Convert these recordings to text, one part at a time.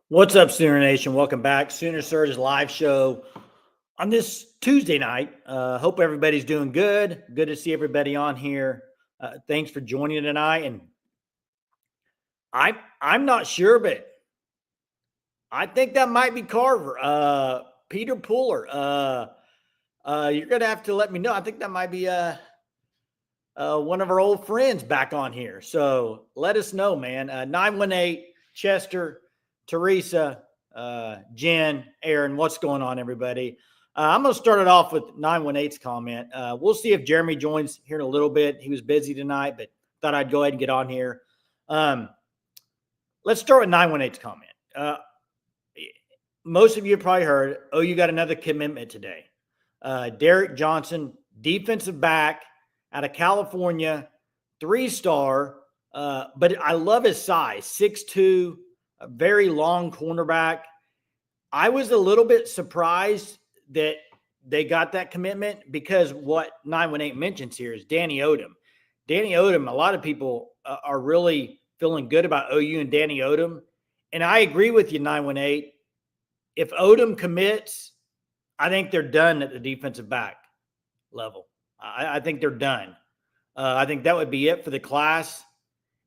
What's up, Sooner Nation? Welcome back. Sooner Surge live show on this Tuesday night. Hope everybody's doing good. Good to see everybody on here. Thanks for joining tonight. And I'm not sure, but I think that might be Carver. Peter Puller. You're gonna have to let me know. I think that might be one of our old friends back on here. So let us know, man. 918 Chester, Teresa, Jen, Aaron, what's going on, everybody? I'm going to start it off with 918's comment. We'll see if Jeremy joins here in a little bit. He was busy tonight, but thought I'd go ahead and get on here. Let's start with 918's comment. Most of you have probably heard, you got another commitment today. Derek Johnson, defensive back out of California, 3-star. But I love his size, 6'2", a very long cornerback. I was a little bit surprised that they got that commitment because what 918 mentions here is Danny Odom. Danny Odom, a lot of people are really feeling good about OU and Danny Odom. And I agree with you, 918. If Odom commits, I think they're done at the defensive back level. I think they're done. I think that would be it for the class.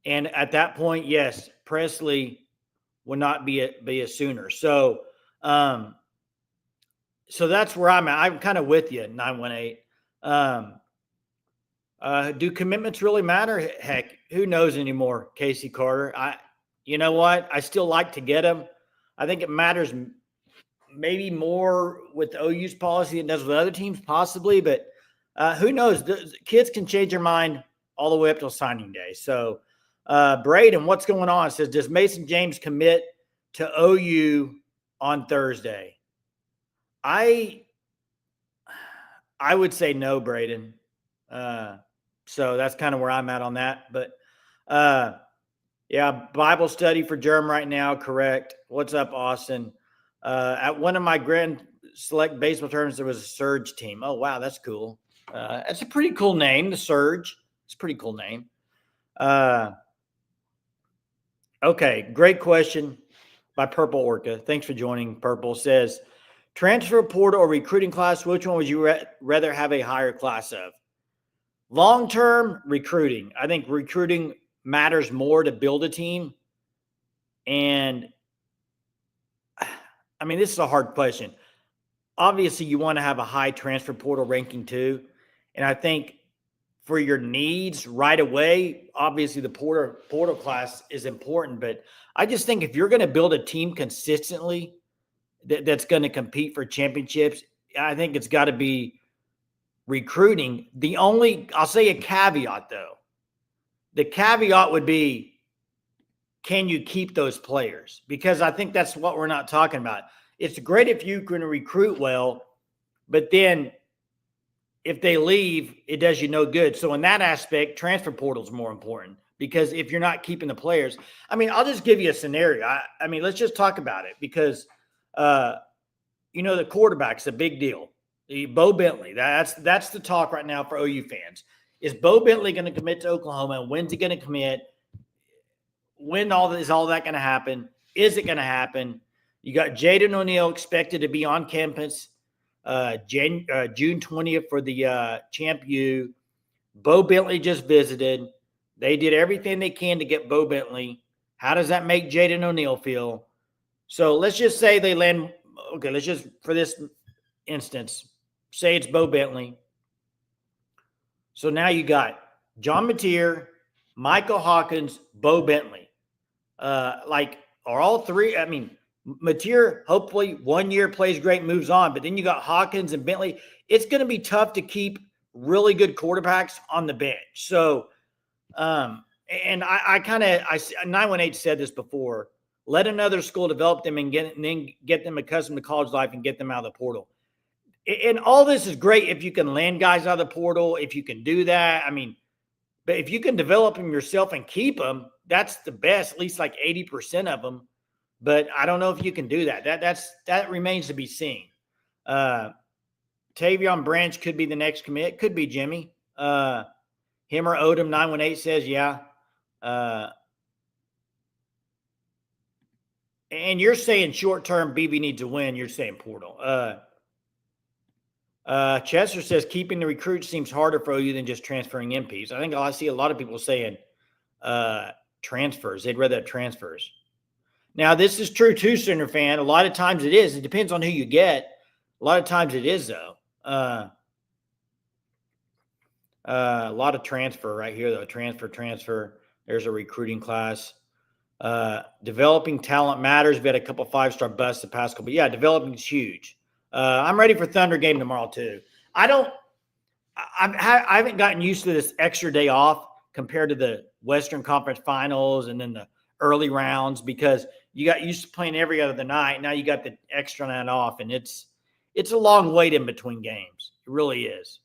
And at that point, yes, Presley would not be a Sooner. So that's where I'm at. I'm kind of with you, 918. Do commitments really matter? Heck, who knows anymore, Casey Carter? You know what? I still like to get them. I think it matters maybe more with OU's policy than it does with other teams, possibly. But who knows? The kids can change their mind all the way up till signing day. So Braden, what's going on? It says, does Mason James commit to OU on Thursday? I would say no, Braden. So that's kind of where I'm at on that. But yeah, Bible study for Germ right now. Correct. What's up, Austin? At one of my Grand Select baseball tournaments, there was a Surge team. Oh, wow. That's cool. That's a pretty cool name, the Surge. It's a pretty cool name. Okay, great question by Purple Orca. Thanks for joining, Purple. Says, transfer portal or recruiting class, which one would you rather have a higher class of? Long-term, recruiting. I think recruiting matters more to build a team. And, I mean, this is a hard question. Obviously, you want to have a high transfer portal ranking too. And I think for your needs right away, obviously the portal class is important. But I just think if you're going to build a team consistently that's going to compete for championships, I think it's got to be recruiting. I'll say a caveat though. The caveat would be, can you keep those players? Because I think that's what we're not talking about. It's great if you can recruit well, but then if they leave, it does you no good. So in that aspect, transfer portal is more important because if you're not keeping the players, I mean, I'll just give you a scenario. I mean, let's just talk about it because, the quarterback's a big deal. Bo Bentley, that's the talk right now for OU fans. Is Bo Bentley going to commit to Oklahoma? When's he going to commit? When is all that going to happen? Is it going to happen? You got Jaden O'Neal expected to be on campus June 20th for the Champ U. Bo Bentley just visited. They did everything they can to get Bo Bentley. How does that make Jaden O'Neal feel? So let's just say they land. Okay, let's just, for this instance, say it's Bo Bentley. So now you got John Mateer, Michael Hawkins, Bo Bentley. Are all three? I mean, Mateer, hopefully 1 year plays great, moves on. But then you got Hawkins and Bentley. It's going to be tough to keep really good quarterbacks on the bench. So, and I 918 said this before. Let another school develop them and then get them accustomed to college life and get them out of the portal. And all this is great if you can land guys out of the portal, if you can do that. I mean, but if you can develop them yourself and keep them, that's the best, at least like 80% of them. But I don't know if you can do that. That remains to be seen. Tavion Branch could be the next commit. Could be Jimmy. Him or Odom, 918 says, yeah. And you're saying short term, BB needs a win. You're saying portal. Chester says keeping the recruits seems harder for OU than just transferring MPs. I think I see a lot of people saying transfers. They'd rather have transfers. Now, this is true too, Sooner fan. A lot of times it is. It depends on who you get. A lot of times it is, though. A lot of transfer right here, though. Transfer. There's a recruiting class. Developing talent matters. We had a couple 5-star busts the past couple. Yeah, developing is huge. I'm ready for Thunder game tomorrow too. I haven't gotten used to this extra day off compared to the Western Conference Finals and then the early rounds, because you got used to playing every other night. Now you got the extra night off, and it's a long wait in between games. It really is.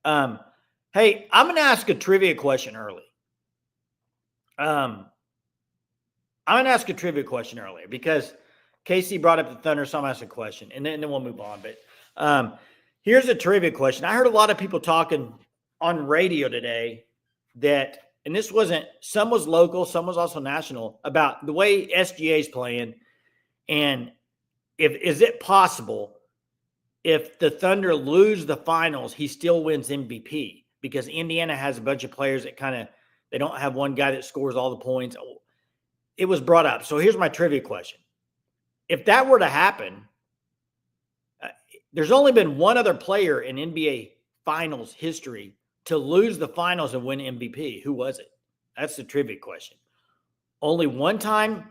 Hey, I'm going to ask a trivia question early. I'm going to ask a trivia question earlier because Casey brought up the Thunder, so I'm going to ask a question, and then we'll move on. But here's a trivia question. I heard a lot of people talking on radio today that, and this wasn't, some was local, some was also national, about the way SGA is playing, and is it possible if the Thunder lose the finals, he still wins MVP? Because Indiana has a bunch of players that they don't have one guy that scores all the points. It was brought up. So here's my trivia question. If that were to happen, there's only been one other player in NBA Finals history to lose the finals and win MVP. Who was it? That's the trivia question. Only one time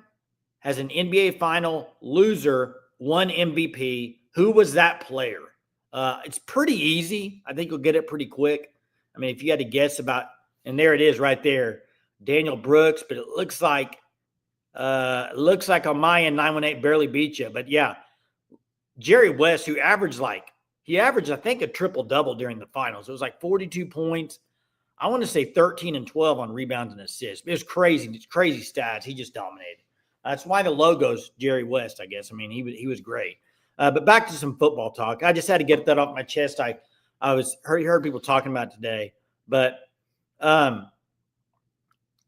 has an NBA Final loser won MVP. Who was that player? It's pretty easy. I think you'll get it pretty quick. I mean, if you had to guess about, and there it is right there, Daniel Brooks, but it looks like on my end, 918 barely beat you. But yeah, Jerry West, who averaged, I think, a triple-double during the finals. It was like 42 points. I want to say 13 and 12 on rebounds and assists. It was crazy. It's crazy stats. He just dominated. That's why the logo's Jerry West, I guess. I mean, he was great. But back to some football talk. I just had to get that off my chest. I heard people talking about it today. But let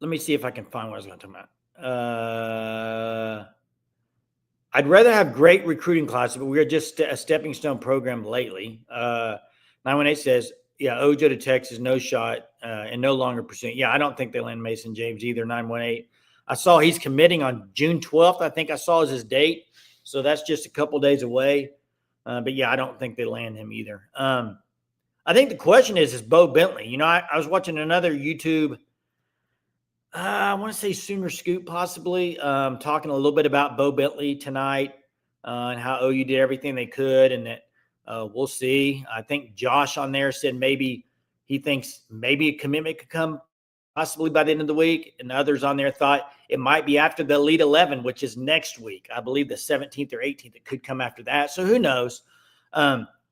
me see if I can find what I was going to talk about. I'd rather have great recruiting classes, but we're just a stepping stone program lately. 918 says, yeah, Ojo to Texas, no shot, and no longer pursuing. Yeah, I don't think they land Mason James either, 918. I saw he's committing on June 12th. I think I saw is his date. So that's just a couple days away. But yeah, I don't think they land him either. I think the question is Bo Bentley. You know, I was watching another YouTube, I want to say Sooner Scoop possibly, talking a little bit about Bo Bentley tonight and how OU did everything they could, and that we'll see. I think Josh on there said maybe he thinks maybe a commitment could come possibly by the end of the week, and others on there thought it might be after the Elite 11, which is next week. I believe the 17th or 18th. It could come after that. So who knows?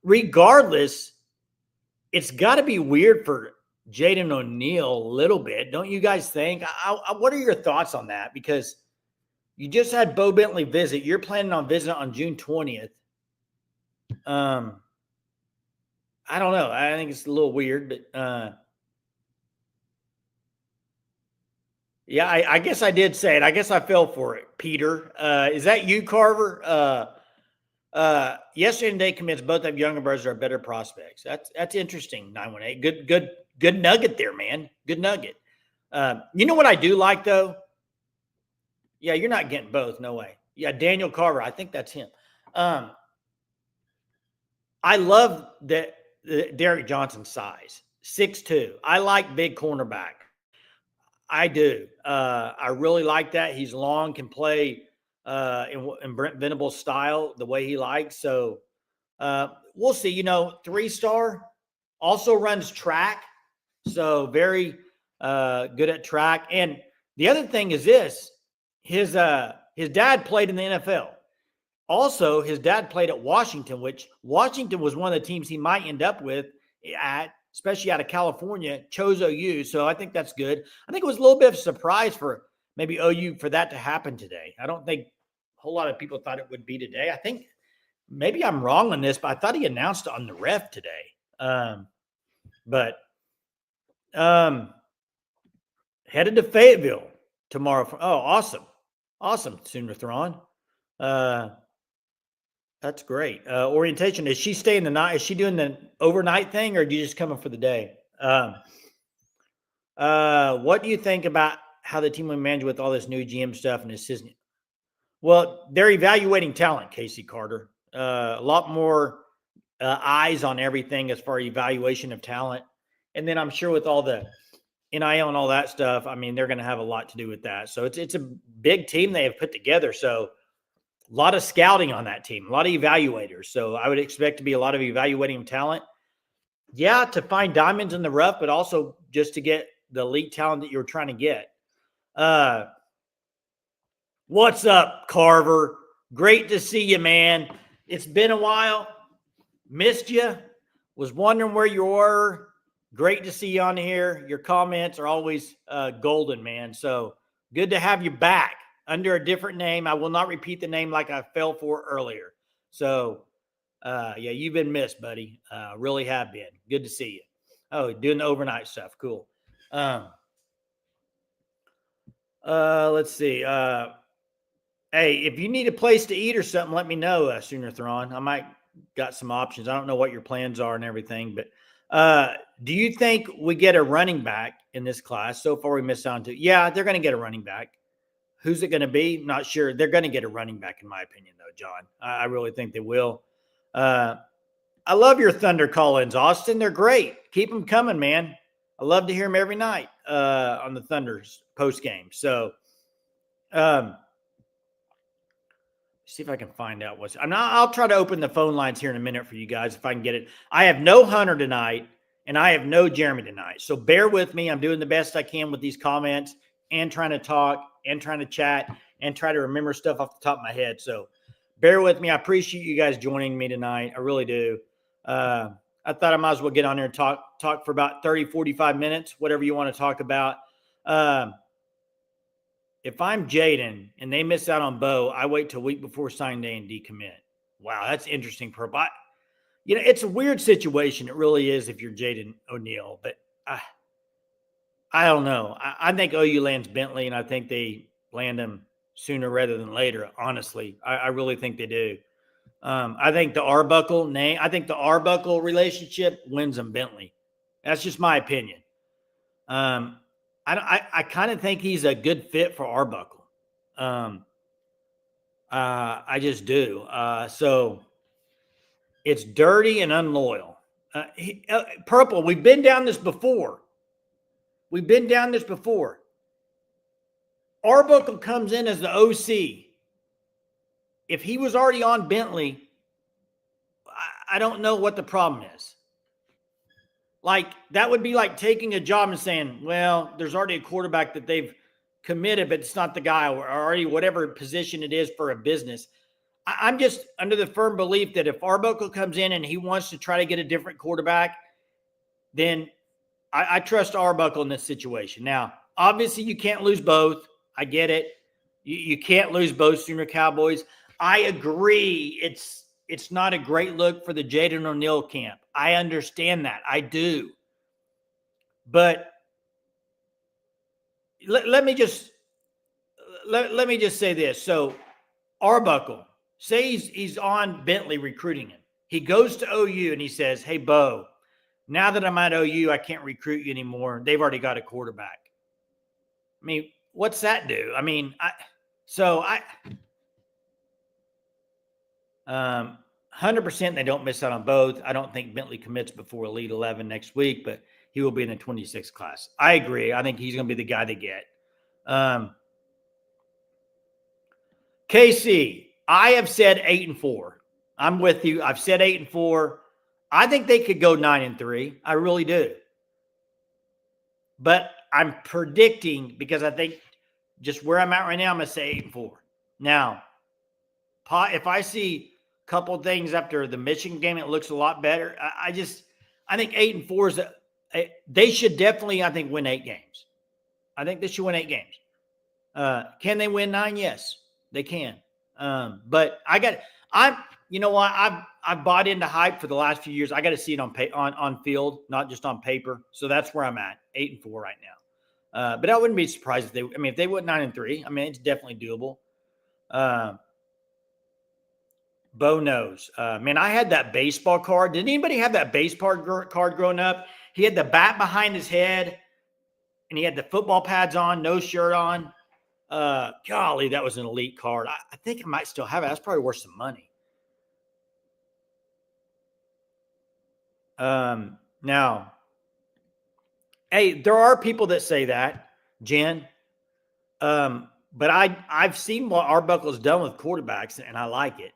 Regardless, it's got to be weird for Jaden O'Neal a little bit. Don't you guys think? What are your thoughts on that? Because you just had Bo Bentley visit. You're planning on visiting on June 20th. I don't know. I think it's a little weird, but yeah, I guess I did say it. I guess I fell for it, Peter. Is that you, Carver? Yesterday and today commits both have younger brothers are better prospects. That's interesting. 918. Good nugget there, man. Good nugget. You know what I do like though? Yeah, you're not getting both. No way. Yeah, Daniel Carver. I think that's him. I love that Derek Johnson's size, 6'2". I like big cornerback. I do. I really like that. He's long, can play in Brent Venable's style, the way he likes. So we'll see. You know, 3-star, also runs track. So very good at track. And the other thing is this, his dad played in the NFL. Also, his dad played at Washington, which Washington was one of the teams he might end up with especially out of California, chose OU. So I think that's good. I think it was a little bit of a surprise for maybe OU for that to happen today. I don't think a whole lot of people thought it would be today. I think maybe I'm wrong on this, but I thought he announced it on the ref today. Headed to Fayetteville tomorrow. Awesome. Awesome, Sooner Thrawn. That's great. Orientation. Is she staying the night? Is she doing the overnight thing, or are you just coming for the day? What do you think about how the team will manage with all this new GM stuff and assistant? Well, they're evaluating talent, Casey Carter. A lot more eyes on everything as far as evaluation of talent. And then I'm sure with all the NIL and all that stuff, I mean, they're going to have a lot to do with that. So it's a big team they have put together. So a lot of scouting on that team, a lot of evaluators. So I would expect to be a lot of evaluating talent. Yeah, to find diamonds in the rough, but also just to get the elite talent that you're trying to get. What's up, Carver? Great to see you, man. It's been a while. Missed you. Was wondering where you were. Great to see you on here. Your comments are always golden, man. So good to have you back under a different name. I will not repeat the name like I fell for earlier. So, yeah, you've been missed, buddy. Really have been. Good to see you. Oh, doing the overnight stuff. Cool. Let's see. Hey, if you need a place to eat or something, let me know, Sooner Thrawn. I might got some options. I don't know what your plans are and everything, but do you think we get a running back in this class? So far, we missed out on two. Yeah, they're going to get a running back. Who's it going to be? Not sure. They're going to get a running back, in my opinion, though, John. I really think they will. I love your Thunder call-ins, Austin. They're great. Keep them coming, man. I love to hear them every night on the Thunder's post game. So, see if I can find out what's. I'll try to open the phone lines here in a minute for you guys if I can get it. I have no Hunter tonight, and I have no Jeremy tonight. So bear with me. I'm doing the best I can with these comments and trying to talk and trying to chat and try to remember stuff off the top of my head. So bear with me. I appreciate you guys joining me tonight. I really do. I thought I might as well get on here and talk for about 30, 45 minutes, whatever you want to talk about. If I'm Jaden and they miss out on Bo, I wait till a week before signing day and decommit. Wow, that's interesting, Perp. It's a weird situation. It really is if you're Jaden O'Neal, but I don't know. I think OU lands Bentley, and I think they land him sooner rather than later. Honestly, I really think they do. I think the Arbuckle relationship wins them Bentley. That's just my opinion. I kind of think he's a good fit for Arbuckle. I just do. So it's dirty and unloyal. Purple, we've been down this before. Arbuckle comes in as the OC. If he was already on Bentley, I don't know what the problem is. Like, that would be like taking a job and saying, well, there's already a quarterback that they've committed, but it's not the guy, or already whatever position it is for a business. I'm just under the firm belief that if Arbuckle comes in and he wants to try to get a different quarterback, then I trust Arbuckle in this situation. Now, obviously, you can't lose both. I get it. You can't lose both Sooner Cowboys. I agree. It's not a great look for the Jaden O'Neal camp. I understand that. I do. But let me just say this. So Arbuckle, say he's on Bentley recruiting him. He goes to OU and he says, hey, Bo, now that I'm at OU, I can't recruit you anymore. They've already got a quarterback. I mean, what's that do? I mean, 100% they don't miss out on both. I don't think Bentley commits before Elite 11 next week, but he will be in the 26th class. I agree. I think he's going to be the guy they get. KC, I have said 8-4. I'm with you. I've said 8-4. I think they could go 9-3. I really do. But I'm predicting, because I think just where I'm at right now, I'm going to say 8-4. Now, if I see a couple of things after the Michigan game, it looks a lot better. I think 8-4 is they should definitely, I think, win 8 games. I think they should win 8 games. Can they win 9? Yes, they can. But you know what? I've bought into hype for the last few years. I got to see it on field, not just on paper. So that's where I'm at, 8-4 right now. But I wouldn't be surprised if they went 9-3. I mean, it's definitely doable. Bo knows. Man, I had that baseball card. Did anybody have that baseball card growing up? He had the bat behind his head, and he had the football pads on, no shirt on. Golly, that was an elite card. I think I might still have it. That's probably worth some money. Now, hey, there are people that say that, Jen. But I've seen what Arbuckle's done with quarterbacks, and I like it.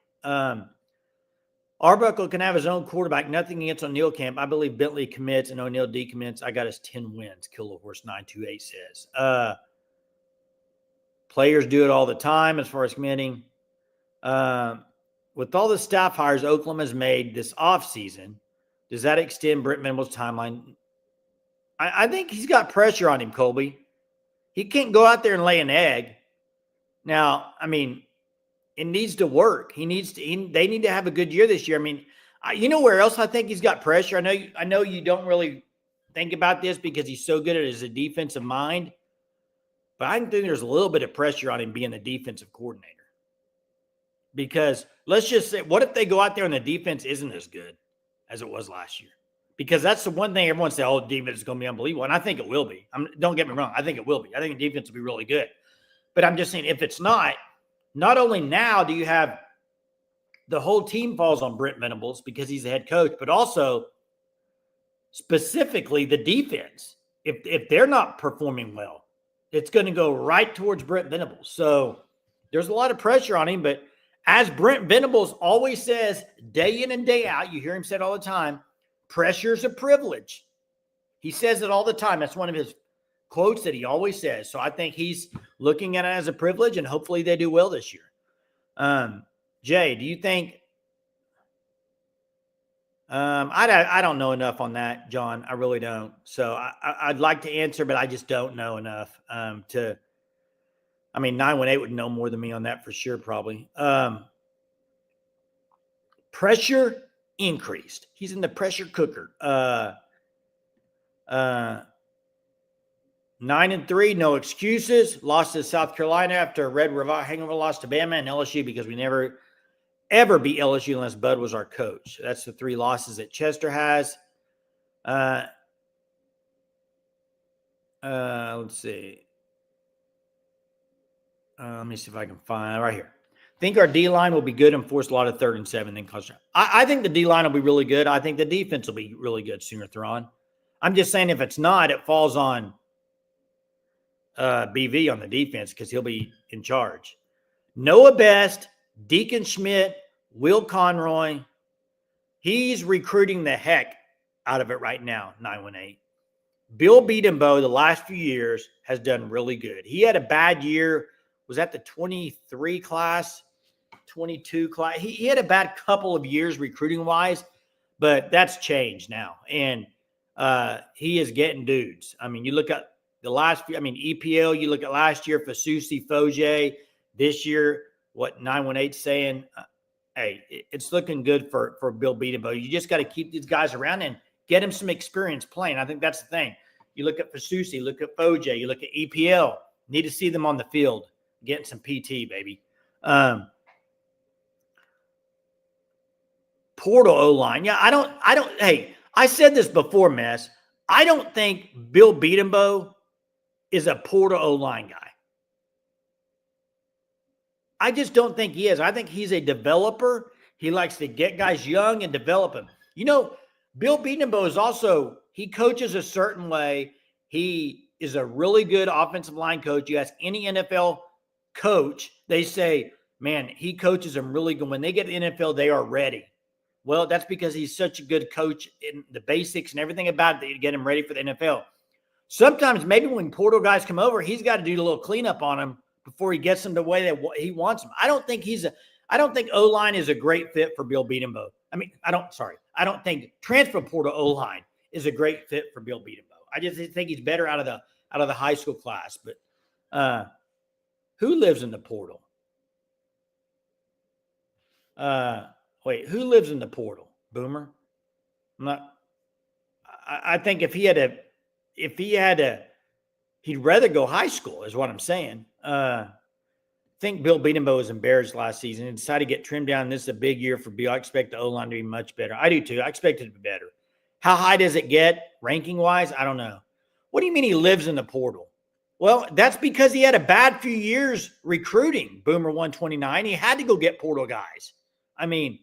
Arbuckle can have his own quarterback. Nothing against O'Neal camp. I believe Bentley commits and O'Neal decommits. I got his 10 wins, Kilo Horse 928 says. Players do it all the time as far as committing. With all the staff hires Oklahoma has made this offseason, does that extend Brent Venables' timeline? I think he's got pressure on him, Colby. He can't go out there and lay an egg. Now, I mean, it needs to work. They need to have a good year this year. I mean, you know where else I think he's got pressure? I know you don't really think about this because he's so good at it as a defensive mind, but I think there's a little bit of pressure on him being the defensive coordinator. Because let's just say, what if they go out there and the defense isn't as good as it was last year? Because that's the one thing everyone says, oh, the defense is going to be unbelievable. And I think it will be. Don't get me wrong. I think it will be. I think the defense will be really good. But I'm just saying, if it's not only now do you have the whole team falls on Brent Venables because he's the head coach, but also specifically the defense. If they're not performing well, it's going to go right towards Brent Venables. So there's a lot of pressure on him. But as Brent Venables always says, day in and day out, you hear him say it all the time, pressure is a privilege. He says it all the time. That's one of his quotes that he always says. So I think he's looking at it as a privilege, and hopefully they do well this year. Jay, do you think I don't know enough on that, John. I really don't. So I'd like to answer, but I just don't know enough 918 would know more than me on that for sure, probably. Pressure increased. He's in the pressure cooker. 9-3, no excuses. Lost to South Carolina after a Red River hangover loss to Bama and LSU because we never, ever beat LSU unless Bud was our coach. That's the 3 losses that Chester has. Let's see. Let me see if I can find right here. Think our D-line will be good and force a lot of 3rd and 7. Then I think the D-line will be really good. I think the defense will be really good sooner Thrawn. I'm just saying if it's not, it falls on BV on the defense because he'll be in charge. Noah Best, Deacon Schmidt, Will Conroy. He's recruiting the heck out of it right now, 918. Bill Beatenbow, the last few years, has done really good. He had a bad year. Was that the 23 class, 22 class? He had a bad couple of years recruiting-wise, but that's changed now. And he is getting dudes. I mean, you look at the last few, EPL, you look at last year, Fasusi, Foje. This year, what 918 saying, hey, it's looking good for Bill Beatenbow. You just got to keep these guys around and get him some experience playing. I think that's the thing. You look at Fasusi, look at Foje, you look at EPL. Need to see them on the field, getting some PT, baby. Portal O-line. Yeah, I don't, hey, I said this before, Mess. I don't think Bill Beatenbow is a portal O-line guy. I just don't think he is. I think he's a developer. He likes to get guys young and develop them. You know, Bill Beatenbow is also, he coaches a certain way. He is a really good offensive line coach. You ask any NFL coach, they say, man, he coaches them really good. When they get to the NFL, they are ready. Well, that's because he's such a good coach in the basics and everything about it to get him ready for the NFL. Sometimes maybe when portal guys come over, he's got to do a little cleanup on them before he gets them the way that he wants them. I don't think O-line is a great fit for Bill Beatenbow. I don't think transfer portal O-line is a great fit for Bill Beatenbow. I just think he's better out of the high school class. But who lives in the portal? Wait, who lives in the portal? Boomer? I think if he had he'd rather go high school is what I'm saying. think Bill Bedenbaugh was embarrassed last season and decided to get trimmed down. This is a big year for Bill. I expect the O-line to be much better. I do too. I expect it to be better. How high does it get ranking-wise? I don't know. What do you mean he lives in the portal? Well, that's because he had a bad few years recruiting Boomer 129. He had to go get portal guys. I mean,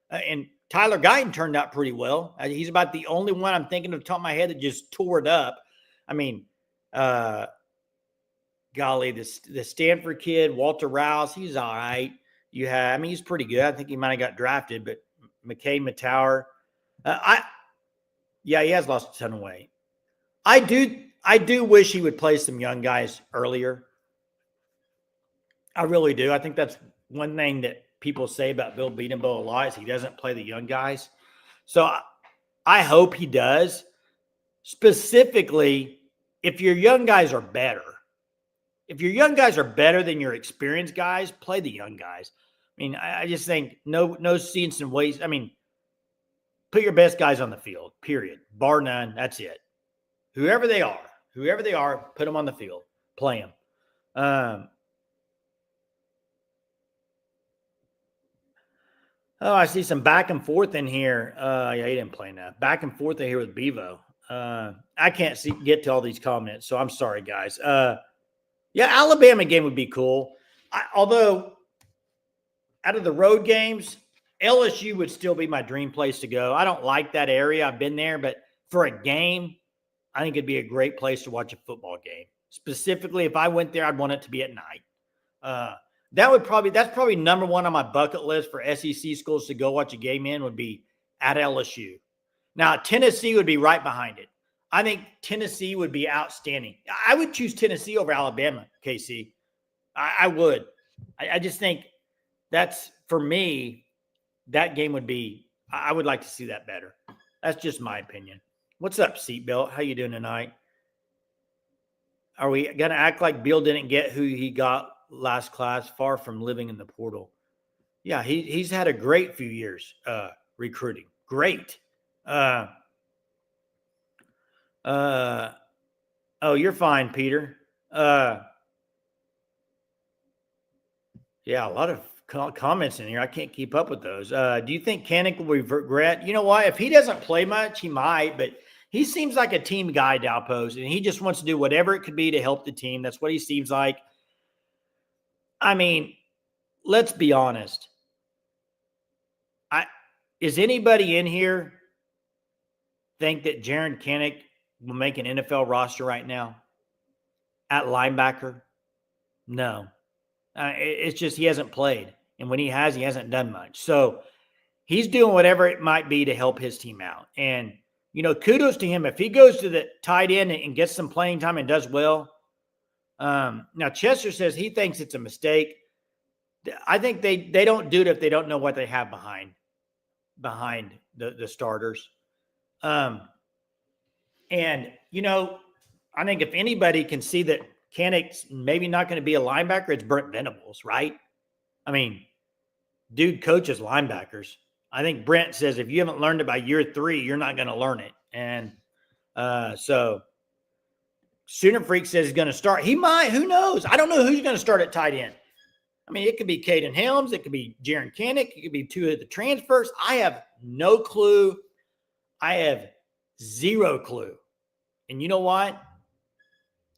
and Tyler Guyton turned out pretty well. He's about the only one I'm thinking of the top of my head that just tore it up. I mean, golly, the Stanford kid, Walter Rouse, he's all right. He's pretty good. I think he might have got drafted, but McKay Matauer, he has lost a ton of weight. I do wish he would play some young guys earlier. I really do. I think that's one thing that people say about Bill Bedenbaugh a lot is he doesn't play the young guys. So I hope he does. Specifically, if your young guys are better. If your young guys are better than your experienced guys, play the young guys. I mean, I just think no seats and waste. I mean, put your best guys on the field, period. Bar none. That's it. Whoever they are, put them on the field. Play them. I see some back and forth in here. He didn't play enough. Back and forth in here with Bevo. I can't get to all these comments, so I'm sorry, guys. Alabama game would be cool. Although, out of the road games, LSU would still be my dream place to go. I don't like that area. I've been there, but for a game, I think it'd be a great place to watch a football game. Specifically, if I went there, I'd want it to be at night. That's probably number one on my bucket list for SEC schools to go watch a game in would be at LSU. Now, Tennessee would be right behind it. I think Tennessee would be outstanding. I would choose Tennessee over Alabama, KC. I would. I just think that's, for me, that game would be, I would like to see that better. That's just my opinion. What's up, Seatbelt? How you doing tonight? Are we going to act like Bill didn't get who he got last class, far from living in the portal? Yeah, he's had a great few years recruiting. Great. Oh, you're fine, Peter. A lot of comments in here. I can't keep up with those. Do you think Kanik will regret? You know what? If he doesn't play much, he might, but he seems like a team guy, Dalpose, and he just wants to do whatever it could be to help the team. That's what he seems like. I mean, let's be honest. Is anybody in here think that Jaron Kanik will make an NFL roster right now at linebacker? No. It's just he hasn't played. And when he hasn't done much. So he's doing whatever it might be to help his team out. And, kudos to him. If he goes to the tight end and gets some playing time and does well. Now, Chester says he thinks it's a mistake. I think they don't do it if they don't know what they have behind the starters. And, I think if anybody can see that Kanik's maybe not going to be a linebacker, it's Brent Venables, right? I mean, dude coaches linebackers. I think Brent says if you haven't learned it by year 3, you're not going to learn it. And so Sooner Freak says he's going to start. He might. Who knows? I don't know who's going to start at tight end. I mean, it could be Caden Helms. It could be Jaron Kanik. It could be 2 of the transfers. I have no clue. I have zero clue. And you know what?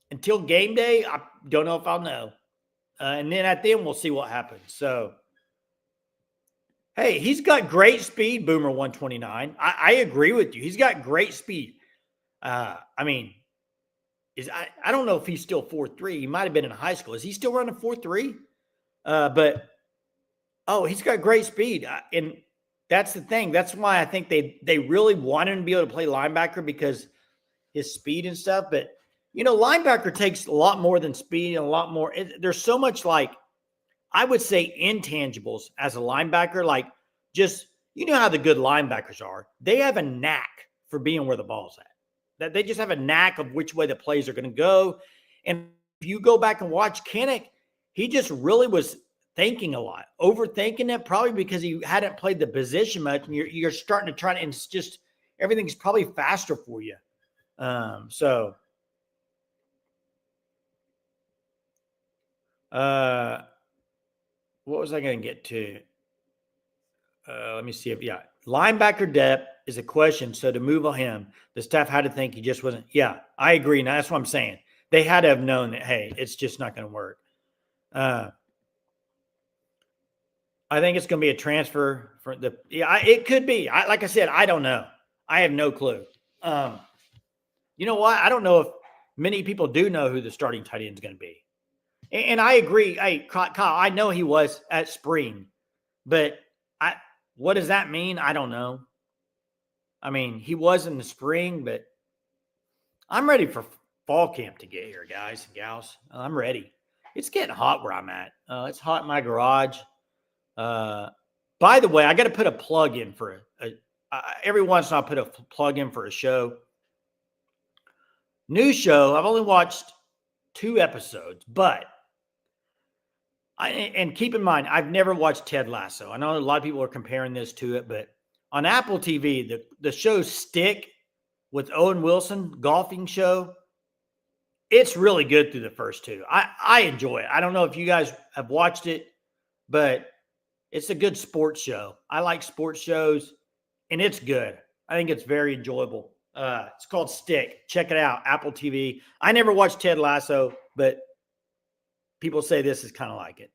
Until game day, I don't know if I'll know. And then at the end, we'll see what happens. So, hey, he's got great speed, Boomer 129. I agree with you. He's got great speed. I don't know if he's still 4.3. He might have been in high school. Is he still running 4.3? He's got great speed. And that's the thing. That's why I think they really want him to be able to play linebacker because his speed and stuff. But, linebacker takes a lot more than speed and a lot more. There's so much I would say intangibles as a linebacker, just, how the good linebackers are. They have a knack for being where the ball's at. That they just have a knack of which way the plays are going to go. And if you go back and watch Kanik, he just really was thinking a lot, overthinking it, probably because he hadn't played the position much. And you're starting to try to, and it's just, everything's probably faster for you. what was I going to get to? Let me see if linebacker depth is a question. So to move on him, the staff had to think he just wasn't. Yeah, I agree. Now that's what I'm saying. They had to have known that. Hey, it's just not going to work. I think it's going to be a transfer for the. Yeah, it could be. Like I said, I don't know. I have no clue. You know what? I don't know if many people do know who the starting tight end is going to be. And I agree. Hey, Kyle, I know he was at spring, but what does that mean? I don't know. I mean, he was in the spring, but I'm ready for fall camp to get here, guys and gals. I'm ready. It's getting hot where I'm at. It's hot in my garage. By the way, I got to put a plug in for every once in a while. I put a plug in for a show. New show. I've only watched 2 episodes, but and keep in mind, I've never watched Ted Lasso. I know a lot of people are comparing this to it, but on Apple TV, the show Stick with Owen Wilson, golfing show, it's really good through the first 2. I enjoy it. I don't know if you guys have watched it, but it's a good sports show. I like sports shows, and it's good. I think it's very enjoyable. It's called Stick. Check it out, Apple TV. I never watched Ted Lasso, but people say this is kind of like it.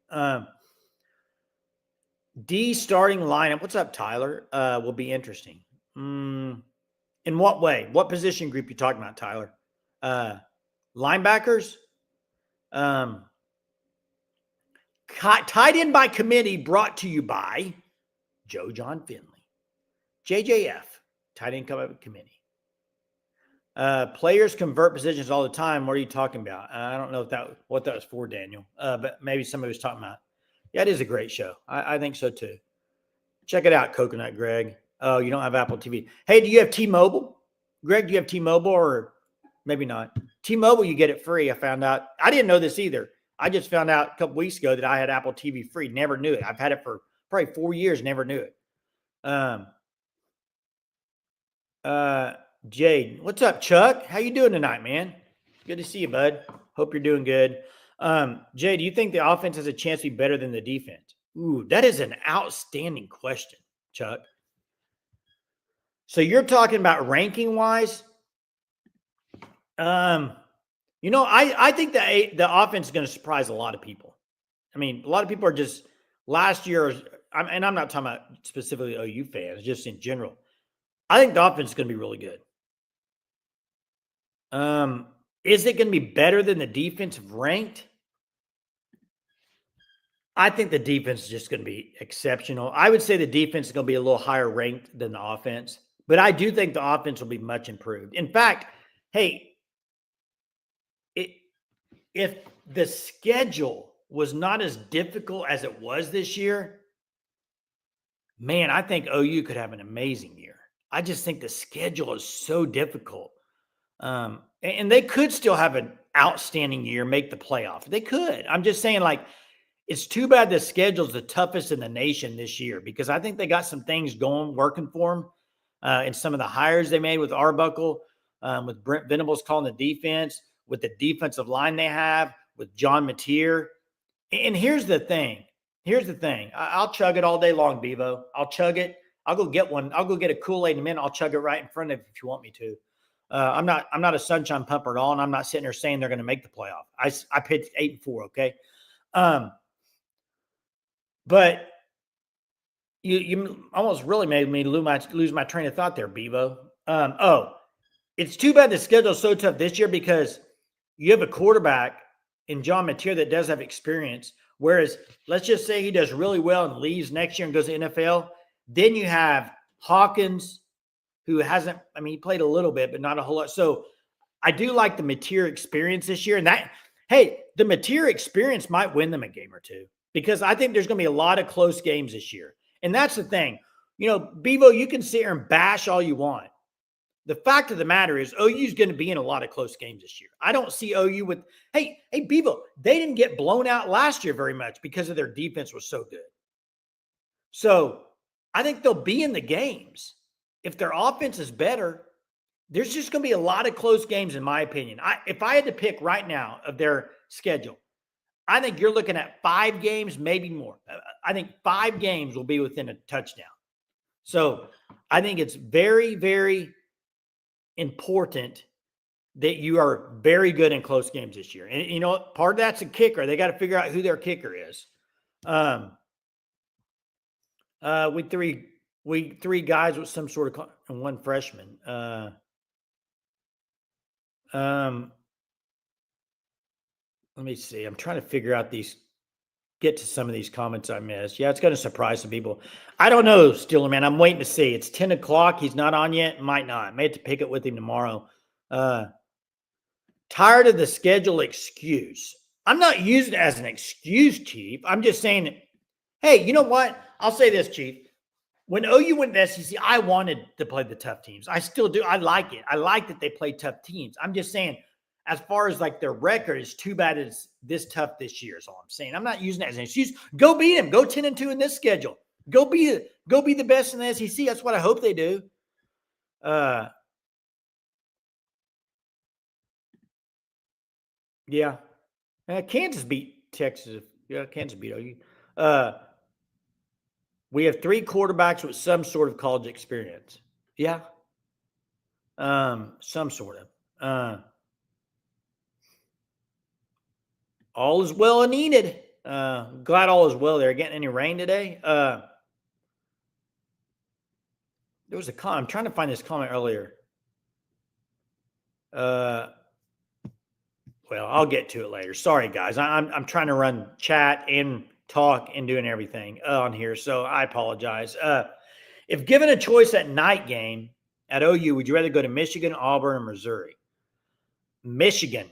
D starting lineup. What's up, Tyler? Will be interesting. In what way? What position group you talking about, Tyler? Linebackers? Tied in by committee, brought to you by Joe John Finley. JJF, tight end committee. Players convert positions all the time. What are you talking about? I don't know what that was for, Daniel, but maybe somebody was talking about. Yeah, it is a great show. I think so too. Check it out, Coconut Greg. Oh, you don't have Apple TV. Hey, do you have T-Mobile? Greg, do you have T-Mobile or maybe not? T-Mobile, you get it free. I found out. I didn't know this either. I just found out a couple weeks ago that I had Apple TV free. Never knew it. I've had it for probably 4 years. Never knew it. Jade, what's up, Chuck? How you doing tonight, man? Good to see you, bud. Hope you're doing good. Jay, do you think the offense has a chance to be better than the defense? Ooh, that is an outstanding question, Chuck. So you're talking about ranking wise. I think the offense is going to surprise a lot of people. I mean, a lot of people are just last year, and I'm not talking about specifically OU fans, just in general. I think the offense is going to be really good. Is it going to be better than the defensive ranked? I think the defense is just going to be exceptional. I would say the defense is going to be a little higher ranked than the offense, but I do think the offense will be much improved. In fact, hey, if the schedule was not as difficult as it was this year, man, I think OU could have an amazing year. I just think the schedule is so difficult. And they could still have an outstanding year, make the playoff. They could. I'm just saying, like, it's too bad the schedule's the toughest in the nation this year because I think they got some things working for them. And some of the hires they made with Arbuckle, with Brent Venables calling the defense, with the defensive line they have, with John Mateer. And here's the thing. I'll chug it all day long, Bevo. I'll chug it. I'll go get one. I'll go get a Kool-Aid in a minute. I'll chug it right in front of you if you want me to. I'm not a sunshine pumper at all, and I'm not sitting there saying they're going to make the playoff. I picked 8-4, okay? But you almost really made me lose my train of thought there, Bevo. It's too bad the schedule is so tough this year because you have a quarterback in John Mateer that does have experience. Whereas, let's just say he does really well and leaves next year and goes to NFL. Then you have Hawkins, who hasn't, he played a little bit, but not a whole lot. So I do like the Mateer experience this year. And the Mateer experience might win them a game or two because I think there's going to be a lot of close games this year. And that's the thing. Bevo, you can sit here and bash all you want. The fact of the matter is OU is going to be in a lot of close games this year. I don't see OU with, hey, Bevo, they didn't get blown out last year very much because of their defense was so good. So I think they'll be in the games. If their offense is better, there's just going to be a lot of close games, in my opinion. If I had to pick right now of their schedule, I think you're looking at 5 games, maybe more. I think 5 games will be within a touchdown. So I think it's very, very important that you are very good in close games this year. And, you know, part of that's a kicker. They got to figure out who their kicker is. We three guys with some sort of and one freshman. Let me see. I'm trying to figure out get to some of these comments I missed. Yeah, it's going to surprise some people. I don't know, Steeler man. I'm waiting to see. It's 10 o'clock. He's not on yet. Might not. May have to pick it with him tomorrow. Tired of the schedule excuse. I'm not using it as an excuse, Chief. I'm just saying, hey, you know what? I'll say this, Chief. When OU went to SEC, I wanted to play the tough teams. I still do. I like it. I like that they play tough teams. I'm just saying, as far as like their record, is too bad it's this tough this year is all I'm saying. I'm not using that as an excuse. Go beat them. Go 10-2 in this schedule. Go be the best in the SEC. That's what I hope they do. Yeah. Kansas beat Texas. Yeah, Kansas beat OU. We have 3 quarterbacks with some sort of college experience. Yeah. Some sort of. All is well and needed. Glad all is well there. Getting any rain today? There was a comment. I'm trying to find this comment earlier. Well, I'll get to it later. Sorry, guys. I'm trying to run chat and talk and doing everything on here, so I apologize. If given a choice at night game at OU, would you rather go to Michigan, Auburn, or Missouri? Michigan.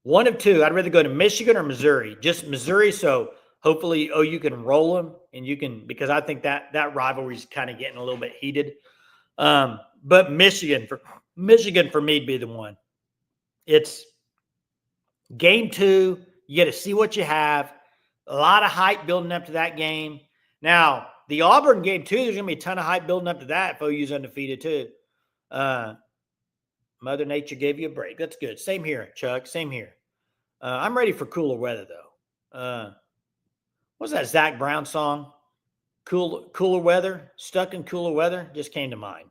One of two. I'd rather go to Michigan or Missouri. Just Missouri, so hopefully OU can roll them, and you can, because I think that rivalry is kind of getting a little bit heated. But Michigan for me would be the one. It's game 2. You get to see what you have. A lot of hype building up to that game. Now, the Auburn game, too, there's going to be a ton of hype building up to that if OU's undefeated, too. Mother Nature gave you a break. That's good. Same here, Chuck. Same here. I'm ready for cooler weather, though. What's that Zach Brown song? Cooler weather? Stuck in cooler weather? Just came to mind.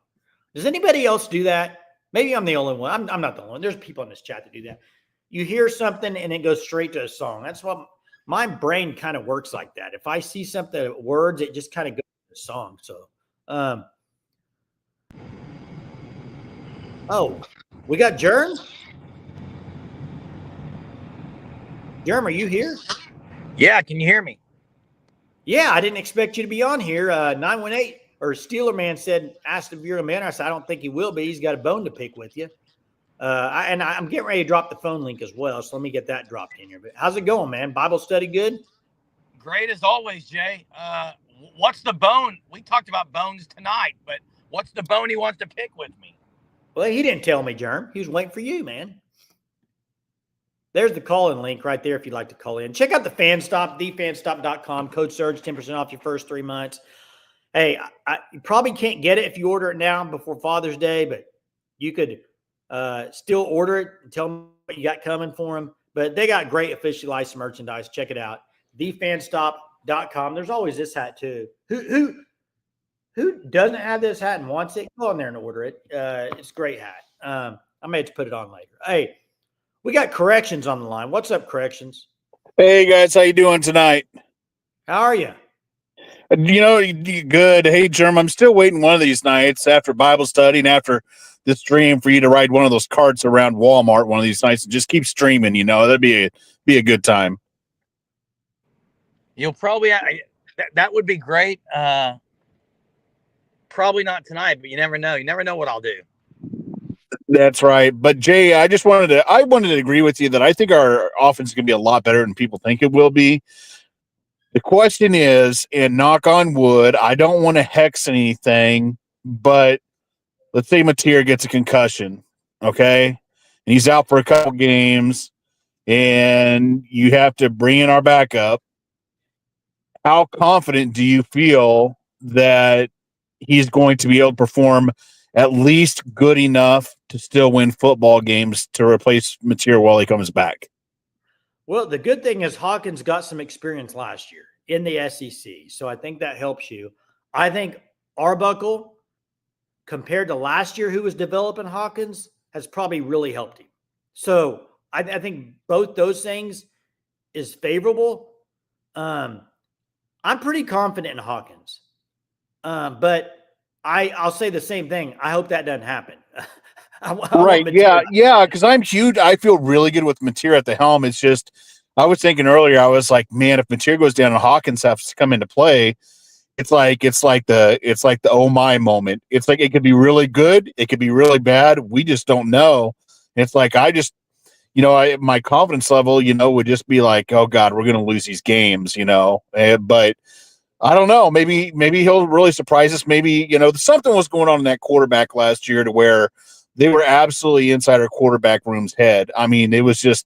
Does anybody else do that? Maybe I'm the only one. I'm not the only one. There's people in this chat that do that. You hear something and it goes straight to a song. That's what my brain kind of works like that. If I see something, words, it just kind of goes to a song. So, oh, we got Jerm? Jerm, are you here? Yeah, can you hear me? Yeah, I didn't expect you to be on here. 918 or Steeler Man asked if you're a man. I said, I don't think he will be. He's got a bone to pick with you. I'm getting ready to drop the phone link as well. So let me get that dropped in here. But how's it going, man? Bible study good? Great as always, Jay. What's the bone? We talked about bones tonight, but what's the bone he wants to pick with me? Well, he didn't tell me, Jerm. He was waiting for you, man. There's the call-in link right there if you'd like to call in. Check out the FanStop, thefanstop.com. Code SURGE, 10% off your first 3 months. Hey, you probably can't get it if you order it now before Father's Day, but you could still order it and tell them what you got coming for them. But they got great officially licensed merchandise. Check it out. thefanstop.com. There's always this hat, too. Who doesn't have this hat and wants it? Go on there and order it. It's a great hat. I may have to put it on later. Hey, we got Corrections on the line. What's up, Corrections? Hey, guys. How you doing tonight? How are you? You know, good. Hey, Jerm, I'm still waiting one of these nights after Bible study and after this stream for you to ride one of those carts around Walmart one of these nights and just keep streaming, you know. That'd be a good time. You'll probably that would be great. Probably not tonight, but you never know. You never know what I'll do. That's right. But Jay, I wanted to agree with you that I think our offense is going to be a lot better than people think it will be. The question is, and knock on wood, I don't want to hex anything, but let's say Mateer gets a concussion, okay? And he's out for a couple games, and you have to bring in our backup. How confident do you feel that he's going to be able to perform at least good enough to still win football games to replace Mateer while he comes back. Well, the good thing is Hawkins got some experience last year in the SEC, so I think that helps you. I think Arbuckle, compared to last year, who was developing Hawkins, has probably really helped him. So I think both those things is favorable. I'm pretty confident in Hawkins, but I'll say the same thing. I hope that doesn't happen. I Right. Yeah. Because I'm huge. I feel really good with Mateer at the helm. It's just, I was thinking earlier, I was like, man, if Mateer goes down and Hawkins has to come into play, it's like the oh my moment. It's like it could be really good, it could be really bad. We just don't know. It's like my confidence level, would just be like, oh God, we're gonna lose these games, but I don't know. Maybe he'll really surprise us. Maybe, something was going on in that quarterback last year to where they were absolutely inside our quarterback room's head. I mean, it was just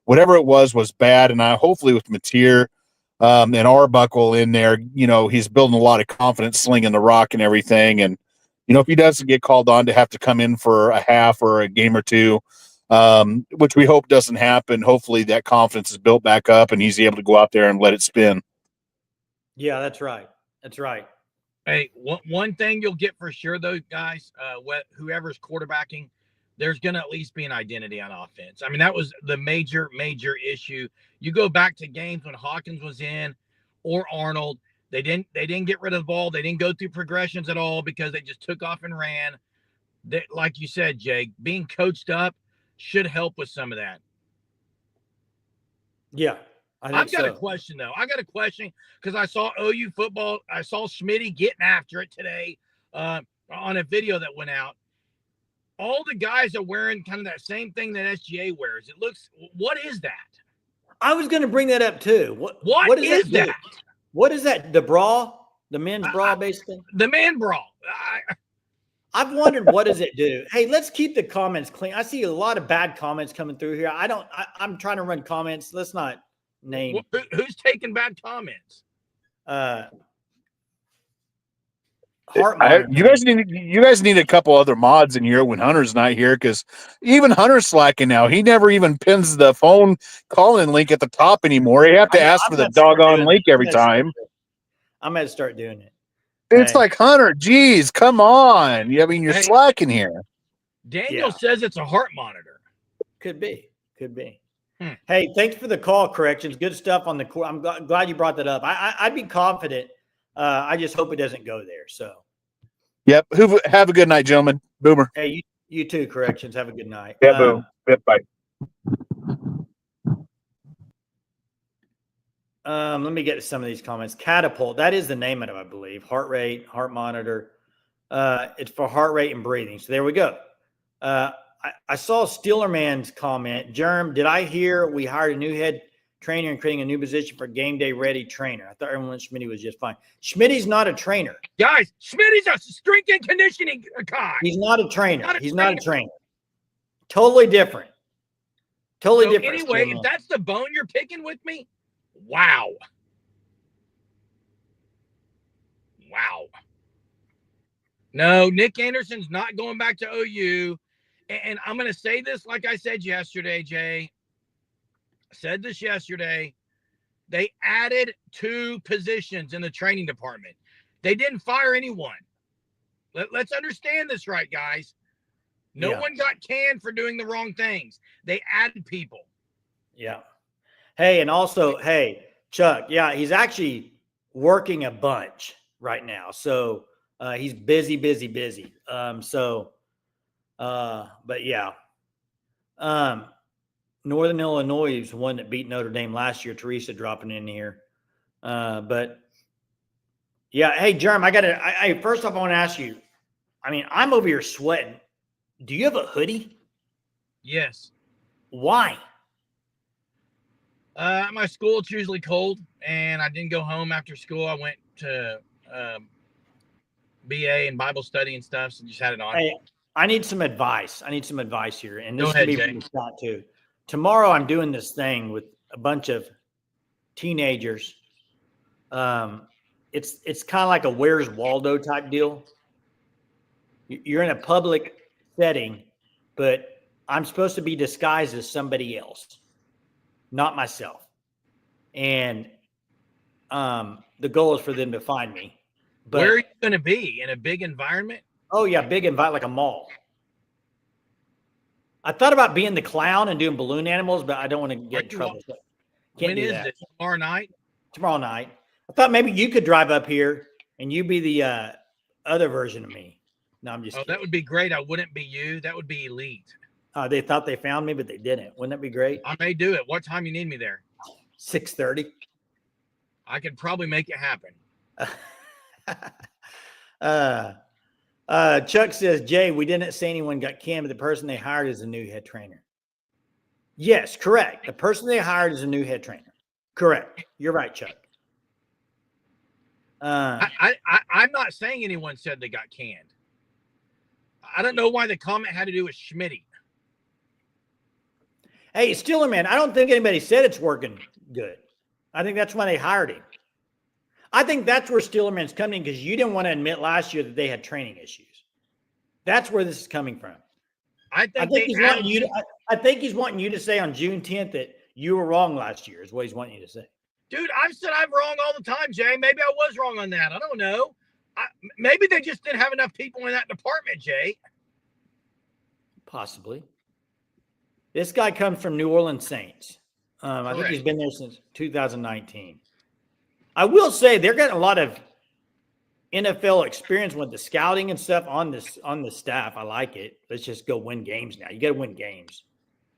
whatever it was bad. And hopefully with Mateer and Arbuckle in there, he's building a lot of confidence slinging the rock and everything. And, if he doesn't get called on to have to come in for a half or a game or two, which we hope doesn't happen, hopefully that confidence is built back up and he's able to go out there and let it spin. Yeah, that's right. That's right. Hey, one thing you'll get for sure, though, guys, whoever's quarterbacking, there's going to at least be an identity on offense. I mean, that was the major issue. You go back to games when Hawkins was in or Arnold, they didn't get rid of the ball. They didn't go through progressions at all because they just took off and ran. Like you said, Jake, being coached up should help with some of that. Yeah. I've got a question, though. I got a question because I saw OU football. I saw Schmitty getting after it today on a video that went out. All the guys are wearing kind of that same thing that SGA wears. It looks – what is that? I was going to bring that up too. What is that? What is that? The bra? The men's bra, basically? The man bra. I've wondered, what does it do? Hey, let's keep the comments clean. I see a lot of bad comments coming through here. I'm trying to run comments. Let's not – name. Who's taking bad comments? You guys need a couple other mods in here when Hunter's not here, because even Hunter's slacking now. He never even pins the phone calling link at the top anymore. You have to ask for the doggone link every time. I'm going to start doing it. It's like, Hunter, geez, come on. I mean, you're slacking here. Daniel says it's a heart monitor. Could be. Hey, thanks for the call, Corrections. Good stuff on the court. I'm glad you brought that up. I'd be confident. I just hope it doesn't go there. So, yep. Have a good night, gentlemen. Boomer. Hey, you too, Corrections. Have a good night. Yeah, boom. Yep, bye. Let me get to some of these comments. Catapult. That is the name of it, I believe. Heart rate, heart monitor. It's for heart rate and breathing. So there we go. I saw Steelerman's comment. Germ, did I hear we hired a new head trainer and creating a new position for game day ready trainer? I thought everyone Schmitty was just fine. Schmitty's not a trainer. Guys, Schmitty's a strength and conditioning guy. He's not a trainer. He's not a trainer. Totally different. Totally different. Anyway, if that's the bone you're picking with me, wow. No, Nick Anderson's not going back to OU. And I'm going to say this like I said yesterday, Jay. I said this yesterday. They added 2 positions in the training department. They didn't fire anyone. Let's understand this right, guys. No one got canned for doing the wrong things. They added people. Yeah. Hey, and also, Chuck, he's actually working a bunch right now. So he's busy. But yeah, Northern Illinois is one that beat Notre Dame last year. Teresa dropping in here. But yeah. Hey, Jerm, first off, I want to ask you, I mean, I'm over here sweating. Do you have a hoodie? Yes. Why? At my school, it's usually cold, and I didn't go home after school. I went to BA and Bible study and stuff, so just had it on. Hey, I need some advice. Here, and this can be from Scott too. Tomorrow, I'm doing this thing with a bunch of teenagers. It's kind of like a Where's Waldo type deal. You're in a public setting, but I'm supposed to be disguised as somebody else, not myself. And the goal is for them to find me. But where are you going to be? In a big environment? oh yeah, big invite like a mall. I thought about being the clown and doing balloon animals, but I don't want to get in trouble. So can't When do is that. it? Tomorrow night? Tomorrow night. I thought maybe you could drive up here and you be the other version of me. No, I'm just Oh, kidding. that would be great. I wouldn't be you. That would be elite. They thought they found me, but they didn't. Wouldn't that be great? I may do it. What time you need me there? 6:30. I could probably make it happen. Chuck says, Jay, we didn't say anyone got canned, but the person they hired is a new head trainer. Yes, correct. The person they hired is a new head trainer. Correct. You're right, Chuck. I'm not saying anyone said they got canned. I don't know why the comment had to do with Schmitty. Hey, Steelerman, I don't think anybody said it's working good. I think that's why they hired him. I think that's where Steelerman's coming because you didn't want to admit last year that they had training issues. That's where this is coming from. I think he's wanting you to say on June 10th that you were wrong last year is what he's wanting you to say. Dude, I've said I'm wrong all the time, Jay. Maybe I was wrong on that. I don't know. Maybe they just didn't have enough people in that department, Jay. Possibly. This guy comes from New Orleans Saints. I think he's been there since 2019. I will say they're getting a lot of NFL experience with the scouting and stuff on the staff. I like it. Let's just go win games now. You got to win games.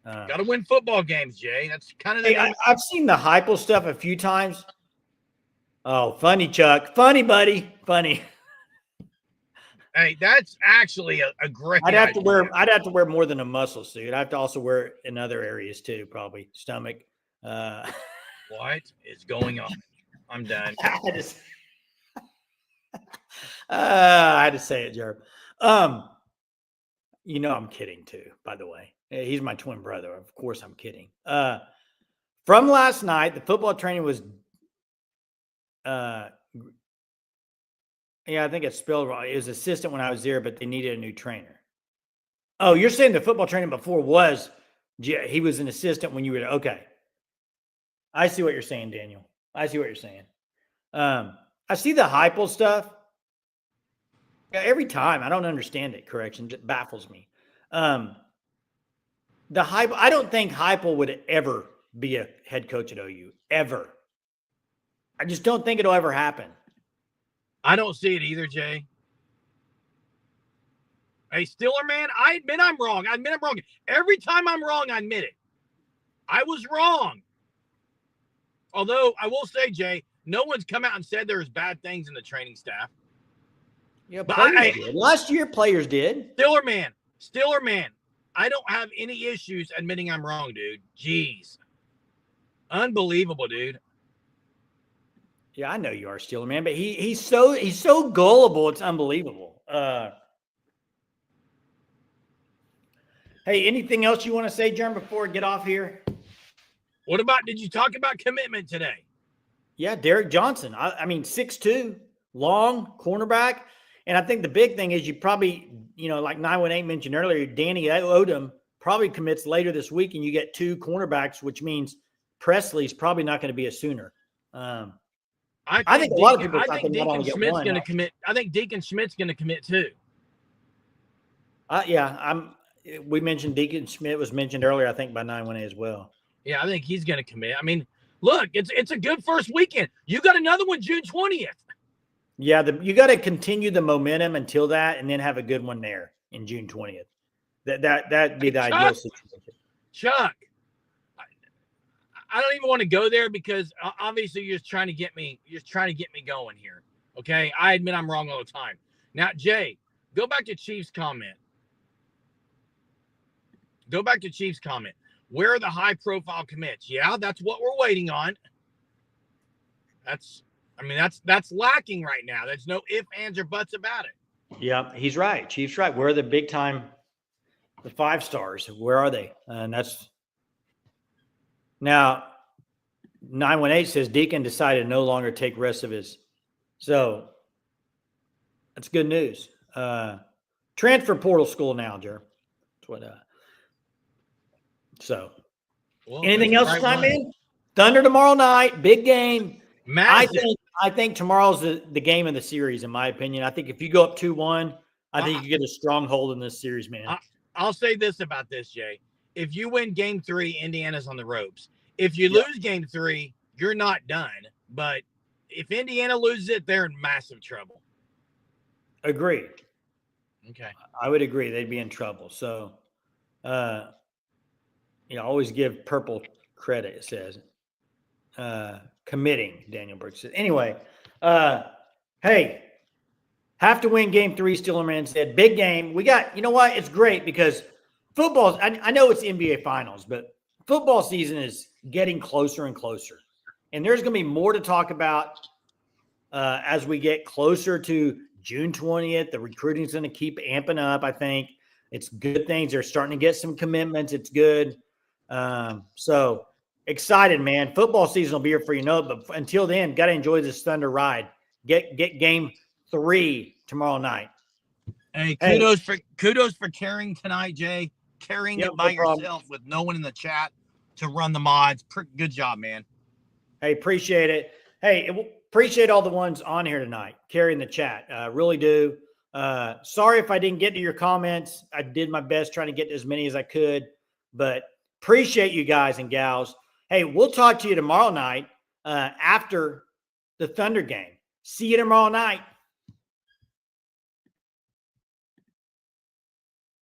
Got to win football games, Jay. That's kind of I've seen the Heupel stuff a few times. Oh, funny, Chuck. Funny, buddy. Funny. Hey, that's actually a great. I'd have to wear more than a muscle suit. I have to also wear it in other areas too, probably stomach. What is going on? I'm done. I had to say it, Jerb. I'm kidding too, by the way. He's my twin brother. Of course I'm kidding. From last night, the football training was I think it's spelled wrong. It was assistant when I was there, but they needed a new trainer. Oh, you're saying the football training before he was an assistant when you were there. Okay. I see what you're saying, Daniel. I see what you're saying. I see the Heupel stuff. Yeah, every time. I don't understand it. Corrections. It baffles me. I don't think Heupel would ever be a head coach at OU. Ever. I just don't think it'll ever happen. I don't see it either, Jay. Hey, Stiller, man, I admit I'm wrong. Every time I'm wrong, I admit it. I was wrong. Although, I will say, Jay, no one's come out and said there's bad things in the training staff. Yeah, but players did. Last year, players did. Stiller, man, I don't have any issues admitting I'm wrong, dude. Jeez. Unbelievable, dude. Yeah, I know you are, Steeler, man, but he's so gullible. It's unbelievable. Hey, anything else you want to say, Jerm, before we get off here? Did you talk about commitment today? Yeah, Derek Johnson. I mean, 6'2", long, cornerback. And I think the big thing is you probably, like 918 mentioned earlier, Danny Odom probably commits later this week, and you get two cornerbacks, which means Presley's probably not going to be a Sooner. I think a lot of people thought they might only get one. Going to commit. I think Deacon Schmidt's going to commit too. We mentioned Deacon Schmidt was mentioned earlier, I think, by 918 as well. Yeah, I think he's going to commit. I mean, look, it's a good first weekend. You got another one June 20th. Yeah, you got to continue the momentum until that, and then have a good one there in June 20th. That'd be the ideal situation. Chuck, I don't even want to go there because obviously you're just trying to get me. You're just trying to get me going here. Okay, I admit I'm wrong all the time. Now, Jay, go back to Chief's comment. Where are the high-profile commits? Yeah, that's what we're waiting on. That's lacking right now. There's no ifs, ands, or buts about it. Yeah, he's right. Chief's right. Where are the big time, the 5 stars? Where are they? And that's now 918 says Deacon decided to no longer take rest of his. So that's good news. Transfer portal school now, Jer. That's what So, Well, anything that's else the to right time one. in? Thunder tomorrow night, big game. Massive. I think tomorrow's the game of the series, in my opinion. I think if you go up 2-1, I think you get a stronghold in this series, man. I'll say this about this, Jay. If you win game 3, Indiana's on the ropes. If you Yep. lose game 3, you're not done. But if Indiana loses it, they're in massive trouble. Agree. Okay. I would agree. They'd be in trouble. So, always give Purple credit, it says. Committing, Daniel Brooks said. Anyway, hey, have to win game 3, Steelerman said. Big game. We got, you know what? It's great because football, I know it's NBA Finals, but football season is getting closer and closer. And there's going to be more to talk about as we get closer to June 20th. The recruiting is going to keep amping up, I think. It's good things. They're starting to get some commitments. It's good. So excited, man. Football season will be here for you, but until then, got to enjoy this Thunder ride. Get game 3 tomorrow night. Hey, kudos for carrying tonight, Jay. Carrying it by yourself with no one in the chat to run the mods. Good job, man. Hey, appreciate it. Hey, appreciate all the ones on here tonight carrying the chat. Really do. Sorry if I didn't get to your comments. I did my best trying to get to as many as I could, but appreciate you guys and gals. Hey, we'll talk to you tomorrow night after the Thunder game. See you tomorrow night.